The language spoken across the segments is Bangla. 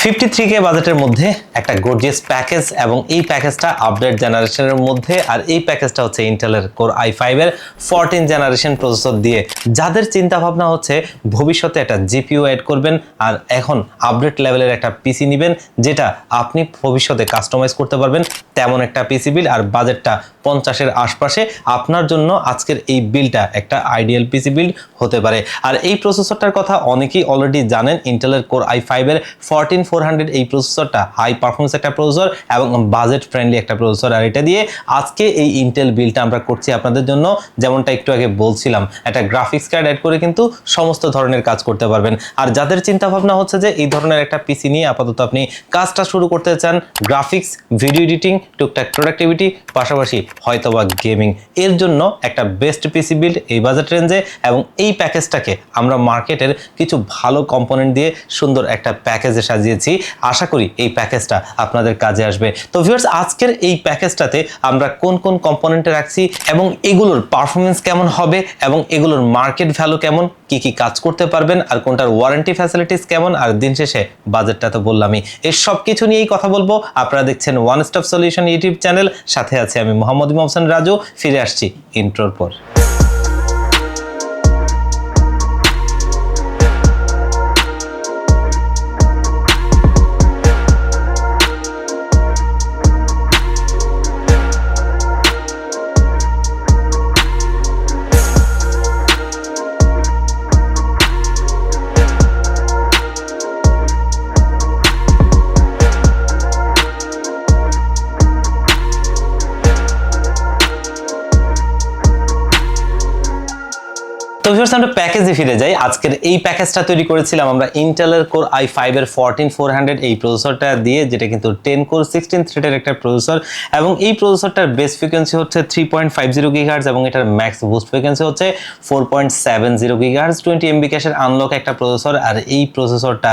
53K বাজেটের মধ্যে একটা গর্জিয়াস প্যাকেজ এবং এই প্যাকেজটা আপডেট জেনারেশনের মধ্যে আর এই প্যাকেজটা হচ্ছে ইন্টেলের কোর i5 এর 14 জেনারেশন প্রসেসর দিয়ে যাদের চিন্তা ভাবনা হচ্ছে ভবিষ্যতে একটা জিপিইউ অ্যাড করবেন আর এখন আপডেট লেভেলের একটা পিসি নেবেন যেটা আপনি ভবিষ্যতে কাস্টমাইজ করতে পারবেন তেমন একটা পিসি বিল্ড আর বাজেটটা 50 এর আশপাশে আপনার জন্য আজকের এই বিলটা একটা আইডিয়াল পিসি বিল্ড হতে পারে। আর এই প্রসেসরটার কথা অনেকেই অলরেডি জানেন, ইন্টেলের কোর i5 এর 14400 এই প্রসেসরটা হাই পারফরম্যান্স একটা প্রসেসর এবং বাজেট ফ্রেন্ডলি একটা প্রসেসর। আর এটা দিয়ে আজকে এই ইন্টেল বিলটা আমরা করছি আপনাদের জন্য, যেমনটা একটু আগে বলছিলাম, একটা গ্রাফিক্স কার্ড অ্যাড করে কিন্তু সমস্ত ধরনের কাজ করতে পারবেন। আর যাদের চিন্তা ভাবনা হচ্ছে যে এই ধরনের একটা পিসি নিয়ে আপাতত আপনি কাজটা শুরু করতে চান, গ্রাফিক্স, ভিডিও এডিটিং, টুকটাক প্রোডাক্টিভিটি, পাশাপাশি হয়তোবা গেমিং, এর জন্য একটা বেস্ট পিসি বিল্ড এই বাজেট রেঞ্জে। এবং এই প্যাকেজটাকে আমরা মার্কেটের কিছু ভালো কম্পোনেন্ট দিয়ে সুন্দর একটা প্যাকেজে সাজিয়েছি। আশা করি এই প্যাকেজটা আপনাদের কাজে আসবে। তো ভিউয়ার্স, আজকের এই প্যাকেজটাতে আমরা কোন কোন কম্পোনেন্টে রাখছি এবং এগুলোর পারফরমেন্স কেমন হবে এবং এগুলোর মার্কেট ভ্যালু কেমন, কি কি কাজ করতে পারবেন আর কোনটার ওয়ারেন্টি ফ্যাসিলিটিস কেমন, আর দিন শেষে বাজেটটা তো বললামই, এই সব কিছু নিয়েই কথা বলবো। আপনারা দেখছেন one stop solution YouTube channel, সাথে আছে আমি মোহাম্মদ হোসেন রাজু। ফিরে আসছি ইন্ট্রোর পর। তো ভিউয়ার্স, আমরা প্যাকেজে ফিরে যাই। আজকের এই প্যাকেজটা তৈরি করেছিলাম আমরা ইন্টেলের কোর i5 এর 14400 এই প্রসেসরটা দিয়ে, যেটা কিন্তু 10 কোর 16 থ্রেডের একটা প্রসেসর এবং এই প্রসেসরটার বেস ফ্রিকোয়েন্সি হচ্ছে 3.50 GHz এবং এটার ম্যাক্স বুস্ট ফ্রিকোয়েন্সি হচ্ছে 4.70 GHz। 20 MB ক্যাশের আনলক একটা প্রসেসর। আর এই প্রসেসরটা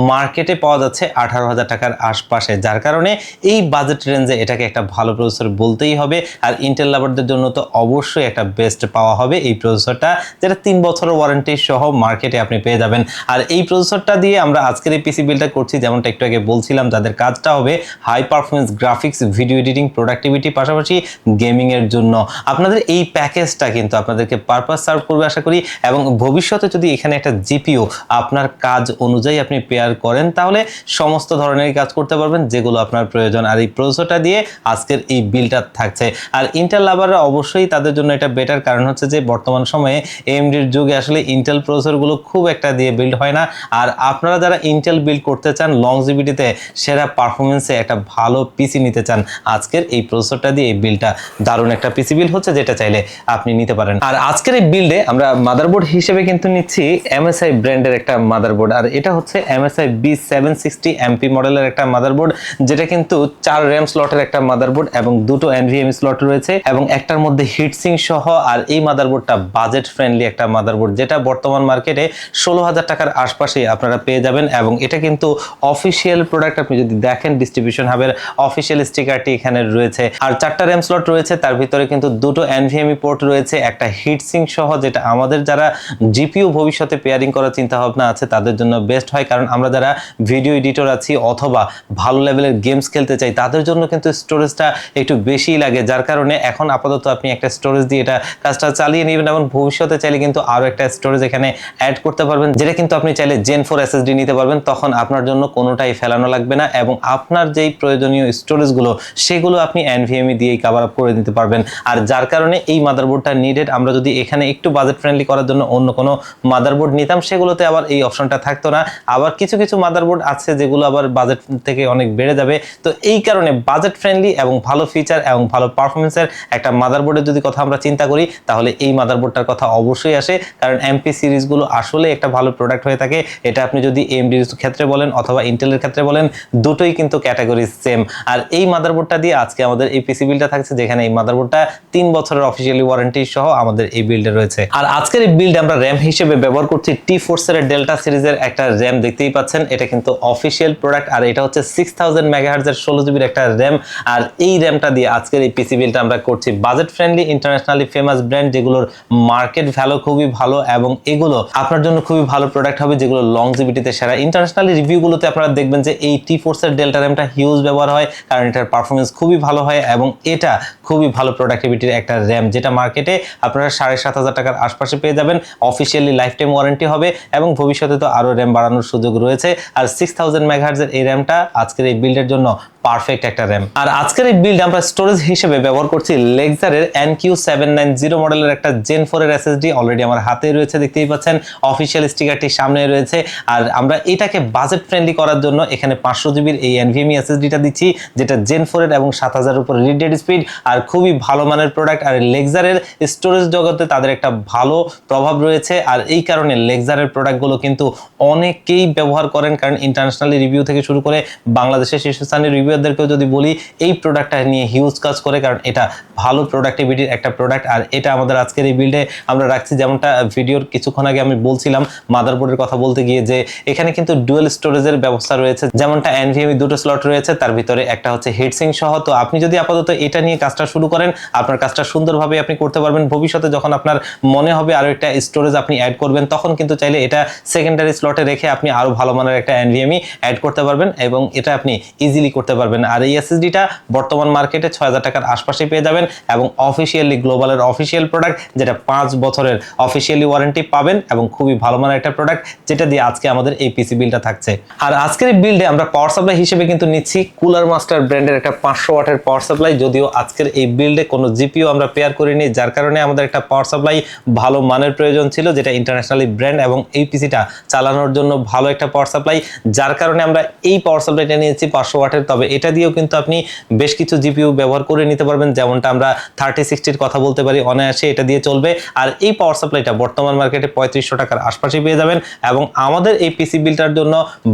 মার্কেটে পাওয়া যাচ্ছে 18,000 টাকার আশপাশে, যার কারণে এই বাজেট রেঞ্জে এটাকে একটা ভালো প্রসেসর বলতেই হবে। আর ইন্টেল লাভারদের জন্য তো অবশ্যই একটা বেস্ট পাওয়া হবে এই প্রসেসরটা, যেটা 3 বছরের ওয়ারেন্টি সহ মার্কেটে আপনি পেয়ে যাবেন। আর এই প্রসেসরটা দিয়ে আমরা আজকের এই পিসি বিল্ডটা করছি, যেমনটা একটু আগে বলছিলাম, যাদের কাজটা হবে high performance graphics, video editing, productivity, পাশাপাশি গেমিং এর জন্য। আপনাদের এই প্যাকেজটা কিন্তু আপনাদেরকে পারপাস সার্ভ করবে আশা করি। এবং ভবিষ্যতে যদি এখানে একটা জিপিইউ আপনার কাজ অনুযায়ী আপনি পেয়ার করেন, তাহলে সমস্ত ধরনের কাজ করতে পারবেন যেগুলো আপনার প্রয়োজন। আর এই প্রসেসরটা দিয়ে আজকের এই বিল্ডটা থাকছে। আর ইন্টেল লাভাররা অবশ্যই তাদের জন্য এটা বেটার, কারণ হচ্ছে যে বর্তমান সময়ে এএমডির যুগে আসলে ইন্টেল প্রসেসরগুলো খুব একটা দিয়ে বিল্ড হয় না। আর আপনারা যারা ইন্টেল বিল্ড করতে চান, লংজিভিটিতে সেরা পারফরমেন্সে একটা ভালো পিসি নিতে চান, আজকের এই প্রসেসরটা দিয়ে এই বিল্ডটা দারুণ একটা পিসি বিল্ড হচ্ছে, যেটা চাইলে আপনি নিতে পারেন। আর আজকের এই বিল্ডে আমরা মাদারবোর্ড হিসেবে কিন্তু নিচ্ছি MSI ব্র্যান্ডের একটা মাদারবোর্ড। আর এটা হচ্ছে MSI B760 MP মডেলের একটা মাদারবোর্ড, যেটা কিন্তু 4 RAM স্লটের একটা মাদারবোর্ড এবং 2টো NVMe স্লট রয়েছে এবং একটার মধ্যে হিটসিং সহ। আর এই মাদারবোর্ডটা বাজেট ফ্রেন্ডলি একটা মাদারবোর্ড, যেটা বর্তমান মার্কেটে 16,000 টাকার আশপাশে আপনারা পেয়ে যাবেন। এবং এটা কিন্তু অফিসিয়াল প্রোডাক্ট, আপনি যদি দেখেন ডিস্ট্রিবিউশন হাবের অফিসিয়াল স্টিকারটি এখানে রয়েছে। আর 4টা RAM স্লট রয়েছে, তার ভিতরে কিন্তু 2টো NVMe পোর্ট রয়েছে, একটা হিটসিং সহ, যেটা আমাদের যারা জিপিইউ ভবিষ্যতে পেয়ারিং করার চিন্তা ভাবনা আছে তাদের জন্য বেস্ট হয়। কারণ আমরা যারা ভিডিও এডিটর আছি অথবা ভালো লেভেলের গেমস খেলতে চাই, তাদের জন্য কিন্তু স্টোরেজটা একটু বেশিই লাগে, যার কারণে এখন আপাতত আপনি একটা স্টোরেজ দিয়ে এটা কাজটা চালিয়ে নেবেন এবং ভবিষ্যতে চাইলে কিন্তু আরো একটা স্টোরেজ এখানে অ্যাড করতে পারবেন, যেটা কিন্তু আপনি চাইলে Gen 4 SSD নিতে পারবেন। তখন আপনার জন্য কোনোটাই ফেলানো লাগবে না এবং আপনার যেই প্রয়োজনীয় স্টোরেজগুলো সেগুলো আপনি NVMe দিয়েই কভার আপ করে দিতে পারবেন। আর যার কারণে এই মাদারবোর্ডটা নিডেড। আমরা যদি এখানে একটু বাজেট ফ্রেন্ডলি করার জন্য অন্য কোনো মাদারবোর্ড নিতাম, সেগুলোতে আবার এই অপশনটা থাকতো না। আবার কিছু কিছু মাদারবোর্ড আছে যেগুলো আবার বাজেট থেকে অনেক বেড়ে যাবে। তো এই কারণে বাজেট ফ্রেন্ডলি এবং ভালো ফিচার এবং ভালো পারফরমেন্সের একটা মাদারবোর্ডের যদি কথা আমরা চিন্তা করি, তাহলে এই মাদারবোর্ডটার কথা অবশ্যই আসে। কারণ MP সিরিজগুলো আসলে একটা ভালো প্রোডাক্ট হয়ে থাকে। এটা আপনি যদি AMD এর ক্ষেত্রে বলেন অথবা ইন্টেলের ক্ষেত্রে বলেন, দুটোই কিন্তু ক্যাটাগরি সেম। আর এই মাদারবোর্ডটা দিয়ে আজকে আমাদের এই পিসি বিল্ডটা থাকছে, যেখানে এই মাদারবোর্ডটা 3 বছরের অফিসিয়ালি ওয়ারেন্টি সহ আমাদের এই বিল্ডে রয়েছে। আর আজকের এই বিল্ডে আমরা RAM হিসেবে ব্যবহার করছি T-Force এর ডেল্টা সিরিজের একটা RAM, দেখতেই পাচ্ছেন। এটা কিন্তু অফিসিয়াল প্রোডাক্ট আর এটা হচ্ছে 6000 MHz এর 16 GB একটা RAM। আর এই RAMটা দিয়ে আজকের এই পিসি বিল্ডটা আমরা করছি। Budget friendly, internationally famous brand যেগুলোর মার্কেট ভ্যালু খুবই ভালো এবং এগুলো আপনার জন্য খুবই ভালো প্রোডাক্ট হবে, যেগুলো লংজিভিটিতে সেরা। ইন্টারন্যাশনালি রিভিউগুলোতে আপনারা দেখবেন যে এই T-Force এর ডেল্টা র্যামটা হিউজ ব্যবহার হয়, কারণ এটার পারফরমেন্স খুবই ভালো হয় এবং এটা খুবই ভালো প্রোডাক্টিভিটির একটা র্যাম, যেটা মার্কেটে আপনারা 7,500 টাকার আশপাশে পেয়ে যাবেন। অফিসিয়ালি লাইফ টাইম ওয়ারেন্টি হবে এবং ভবিষ্যতে তো আরো র্যাম বাড়ানোর সুযোগ রয়েছে। আর 6000 মেগাহার্টজের এই র্যামটা আজকের এই বিল্ডের জন্য পারফেক্ট একটা র্যাম। আর আজকের এই বিল্ড আমরা স্টোরেজ হিসেবে ব্যবহার করছি লেক্সারের NQ790 মডেলের একটা Gen 4 এর SSD। অলরেডি আমার হাতে রয়েছে, দেখতেই পাচ্ছেন, অফিসিয়াল স্টিকারটি সামনে রয়েছে। আর আমরা এটাকে বাজেট ফ্রেন্ডলি করার জন্য এখানে 500 জিবির এই NVMe SSDটা দিচ্ছি, যেটা Gen 4 এর এবং 7000 উপর রিড রেট স্পিড আর খুবই ভালো মানের প্রোডাক্ট। আর লেক্সারের স্টোরেজ জগতে তাদের একটা ভালো প্রভাব রয়েছে, আর এই কারণে লেক্সারের প্রোডাক্টগুলো কিন্তু অনেকেই ব্যবহার করেন, কারণ ইন্টারন্যাশনালি রিভিউ থেকে শুরু করে বাংলাদেশের শীর্ষস্থানীয় রিভিউয়ারদেরকেও যদি বলি, এই প্রোডাক্টটা নিয়ে হিউজ কাজ করে, কারণ এটা ভালো প্রোডাক্টিভিটির একটা প্রোডাক্ট। আর এটা আমাদের আজকের এই বিল্ডে আমরা রাখছি, যেমনটা ভিডিওর কিছুক্ষণ আগে আমি বলছিলাম মাদারবোর্ডের কথা বলতে গিয়ে, যে এখানে কিন্তু ডুয়াল স্টোরেজের ব্যবস্থা রয়েছে, যেমনটা NVMe দুটো স্লট রয়েছে, তার ভিতরে একটা হচ্ছে হিটসিঙ্ক সহ। তো আপনি যদি আপাতত এটা নিয়ে কাজটা শুরু করেন, আপনার কাজটা সুন্দরভাবে আপনি করতে পারবেন। ভবিষ্যতে যখন আপনার মনে হবে আরো একটা স্টোরেজ আপনি অ্যাড করবেন, তখন কিন্তু চাইলে এটা সেকেন্ডারি স্লটে রেখে আপনি আরো ভালো মানের একটা NVMe অ্যাড করতে পারবেন এবং এটা আপনি ইজিলি করতে পারবেন। আর এই SSDটা বর্তমান মার্কেটে 6000 টাকার আশপাশে পেয়ে যাবেন এবং অফিসিয়ালি গ্লোবালের অফিসিয়াল প্রোডাক্ট, যেটা 5 বছরের অফিসিয়ালি ওয়ারেন্টি পাবেন এবং খুবই ভালো মানের একটা প্রোডাক্ট, যেটা দিয়ে আজকে আমাদের এই পিসি বিলটা থাকছে। আর আজকের এই বিল্ডে আমরা পাওয়ার সাপ্লাই হিসেবে কিন্তু নিচ্ছি কুলার মাস্টার ব্র্যান্ডের একটা 500 ওয়াটের পাওয়ার সাপ্লাই। যদিও আজকের এই বিল্ডে কোনো জিপিও আমরা পেয়ার করিনি, যার কারণে আমাদের একটা পাওয়ার সাপ্লাই ভালো মানের প্রয়োজন ছিল, যেটা ইন্টারন্যাশনালি ব্র্যান্ড এবং এই পিসিটা চালানোর জন্য ভালো একটা পাওয়ার সাপ্লাই, যার কারণে আমরা এই পাওয়ার সাপ্লাইটা নিয়েছি 500 ওয়াটের। তবে এটা দিয়েও কিন্তু আপনি বেশ কিছু জিপিইউ ব্যবহার করে নিতে পারবেন, যেমনটা আমরা 3060 কথা বলতে পারি অনায়াসে, এটা দিয়ে চলবে। আর এই পাওয়ার সাপ্লাইটা বর্তমান মার্কেটে 3500 টাকার আশপাশে পেয়ে যাবেন এবং আমাদের এই পিসি বিল্ডটার জন্য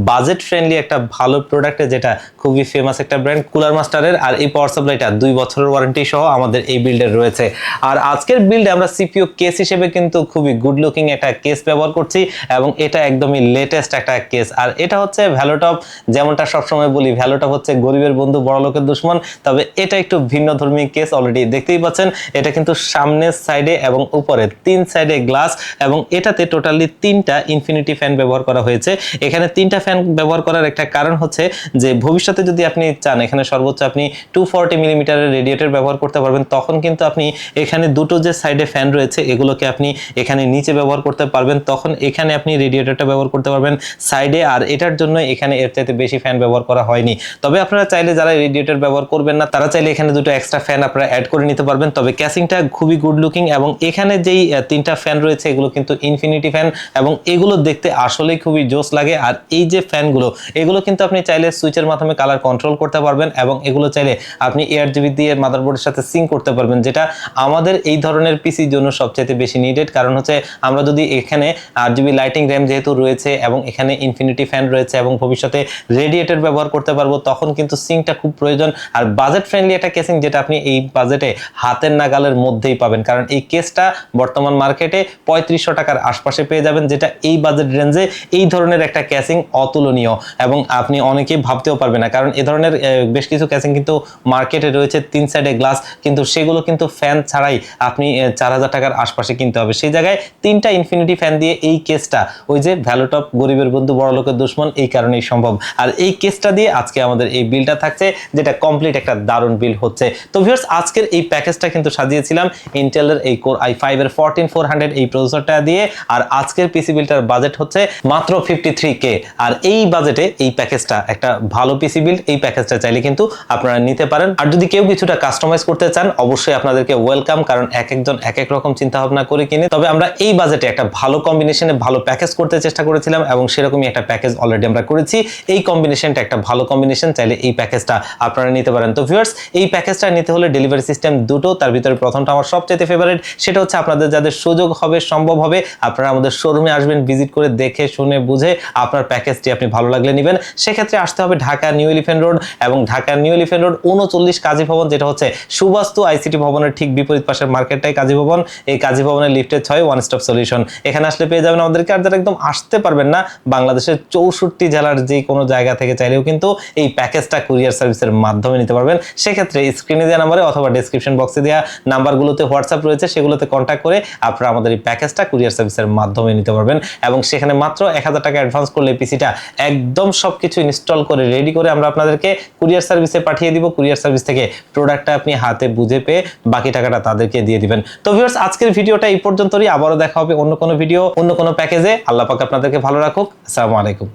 বাজেট ফ্রেন্ডলি একটা ভালো প্রোডাক্ট, যেটা খুবই ফেমাস একটা ব্র্যান্ড কুলার মাস্টারের। আর এই পাওয়ার সাপ্লাইটা 2 বছরের ওয়ারেন্টি সহ আমাদের এই বিল্ডের রয়েছে। আর আজকের বিল্ডে আমরা সিপিইউ কেস হিসেবে কিন্তু খুবই গুড লুকিং একটা কেস ব্যবহার করছি এবং এটা একদমই লেটেস্ট একটা কেস। আর এটা হচ্ছে ভ্যালোটপ, যেমনটা সবসময় বলি, ভ্যালোটপ হচ্ছে গরিবের বন্ধু বড় লোকের দুশ্মন। তবে এটা একটু ভিন্ন ধর্মী কেস, অলরেডি দেখতেই পাচ্ছেন। এটা কিন্তু সামনের সাইডে এবং উপরে 3 সাইডে গ্লাস এবং এটাতে টোটালি 3টা ইনফিনিটি ফ্যান ব্যবহার করা হয়েছে। এখানে 3টা ফ্যান ব্যবহার করার একটা কারণ হচ্ছে যে ভবিষ্যতে যদি আপনি চান এখানে সর্বোচ্চ আপনি 240 মিলিমিটারের রেডিয়েটর ব্যবহার করতে পারবেন, তখন কিন্তু আপনি এখানে দুটো যে সাইডে ফ্যান রয়েছে এগুলোকে আপনি এখানে নিচে ব্যবহার করতে পারবেন, তখন এখানে আপনি রেডিয়েটরটা ব্যবহার করতে পারবেন সাইডে। আর এটার জন্য এখানে এর চাইতে বেশি ফ্যান ব্যবহার করা হয়নি। তবে আপনারা চাইলে যারা রেডিয়েটর ব্যবহার করবেন না, তারা চাইলে এখানে দুটো এক্সট্রা ফ্যান আপনারা অ্যাড করে নিতে পারবেন। তবে ক্যাসিংটা খুবই গুড লুকিং এবং এখানে যেই 3টা ফ্যান রয়েছে এগুলো কিন্তু ইনফিনিটি ফ্যান এবং এগুলো দেখতে আসলেই খুবই জোস লাগে। আর এই যে ফ্যানগুলো এগুলো কিন্তু আপনি চাইলে সুইচের মাধ্যমে কালার কন্ট্রোল করতে পারবেন এবং এগুলো চাইলে আপনি ARGB দিয়ে মাদারবোর্ডের সাথে সিঙ্ক করতে পারবেন, যেটা আমাদের এই ধরনের পিসির জন্য সবচেয়ে বেশি নিডেড। কারণ হচ্ছে আমরা যদি এখানে RGB লাইটিং র্যাম যেহেতু রয়েছে এবং এখানে ইনফিনিটি ফ্যান রয়েছে এবং ভবিষ্যতে রেডিয়েটর ব্যবহার করতে পারবো, তখন কিন্তু সিঙ্কটা খুব প্রয়োজন। আর বাজেট ফ্রেন্ডলি একটা কেসিং, যেটা আপনি এই বাজেটে হাতের নাগালের মধ্যেই পাবেন, কারণ এই কেসটা বর্তমান মার্কেটে 3500 টাকার আশপাশে পেয়ে যাবেন, যেটা এই বাজেট রেঞ্জে এই ধরনের একটা ক্যাসিং অতুলনীয় এবং আপনি অনেকেই ভাবতেও পারবেন না। কারণ এই ধরনের বেশ কিছু ক্যাসিং কিন্তু মার্কেটে রয়েছে 3 সাইডে গ্লাস, কিন্তু সেগুলো কিন্তু ফ্যান ছাড়াই আপনি 4000 টাকার আশপাশে কিনতে হবে। সেই জায়গায় 3টা ইনফিনিটি ফ্যান দিয়ে এই কেসটা, ওই যে ভ্যালোটপ গরিবের বন্ধু বড় লোকের দুশ্মন, এই কারণেই সম্ভব। আর এই কেসটা দিয়ে আজকে আমাদের এই বিলটা থাকছে, যেটা কমপ্লিট একটা দারুণ বিল হচ্ছে। তো ভিউয়ার্স, আজকের এই প্যাকেজটা কিন্তু সাজিয়েছিলাম ইন্টেলের এই কোর i5 এর 14400 এই প্রসেসরটা দিয়ে। আর আজকের পিসি বিল্ডটার বাজেট হচ্ছে মাত্র 53K। আর এই বাজেটে এই প্যাকেজটা একটা ভালো পিসি বিল্ড, এই প্যাকেজটা চাইলে কিন্তু আপনারা নিতে পারেন। আর যদি কেউ কিছুটা কাস্টমাইজ করতে চান, অবশ্যই আপনাদেরকে ওয়েলকাম, কারণ এক একজন এক এক রকম চিন্তা ভাবনা করে কিনে। তবে আমরা এই বাজেটে একটা ভালো কম্বিনেশনে ভালো প্যাকেজ করতে চেষ্টা করেছিলাম এবং সেরকমই একটা প্যাকেজ অলরেডি আমরা করেছি। এই কম্বিনেশনটা একটা ভালো কম্বিনেশন, চাইলে এই প্যাকেজটা আপনারা নিতে পারেন। তো ভিউয়ার্স, এই প্যাকেজটা নিতে হলে ডেলিভারি সিস্টেম দুটো, তার ভিতরে প্রথমটা আমার সবচেয়ে ফেভারিট, সেটা হচ্ছে আপনাদের যাদের সুযোগ হবে সম্ভব হবে আপনারা আমাদের শোরুমে আসবেন, ভিজিট করে দেখে শুনে বুঝে আপনার প্যাকেজটি আপনি ভালো লাগলে নেবেন। সেক্ষেত্রে আসতে হবে ঢাকা নিউ এলিফ্যান্ট রোড এবং ঢাকা নিউ এলিফ্যান্ট রোড 39 কাজী ভবন, যেটা হচ্ছে সুবাস্তু আইসিটি ভবনের ঠিক বিপরীত পাশের মার্কেটটাই কাজী ভবন। এই কাজী ভবনের লিফটে 6 ওয়ান স্টপ সলিউশন, এখানে আসলে পেয়ে যাবেন আমাদেরকে। আর যারা একদম আসতে পারবেন না, বাংলাদেশের 64 জেলার যে কোনো জায়গা থেকে চাইলেও কিন্তু এই প্যাকেজটা প্যাকেজটা কুরিয়ার সার্ভিসের মাধ্যমে নিতে পারবেন। সেক্ষেত্রে স্ক্রিনে দেওয়া নাম্বারে অথবা ডেসক্রিপশন বক্সে দেওয়া নাম্বারগুলোতে হোয়াটসঅ্যাপ রয়েছে, সেগুলোতে কন্ট্যাক্ট করে আপনারা আমাদের এই প্যাকেজটা কুরিয়ার সার্ভিসের মাধ্যমে নিতে পারবেন এবং সেখানে মাত্র 1000 টাকা অ্যাডভান্স করলে পিসিটা একদম সবকিছু ইনস্টল করে রেডি করে আমরা আপনাদেরকে কুরিয়ার সার্ভিসে পাঠিয়ে দিব। কুরিয়ার সার্ভিস থেকে প্রোডাক্টটা আপনি হাতে বুঝে পেয়ে বাকি টাকাটা তাদেরকে দিয়ে দিবেন। তো ভিউয়ার্স, আজকের ভিডিওটা এই পর্যন্তই। আবারও দেখা হবে অন্য কোনো ভিডিও, অন্য কোনো প্যাকেজে। আল্লাহ পাক আপনাদেরকে ভালো রাখুক। আসসালামু আলাইকুম।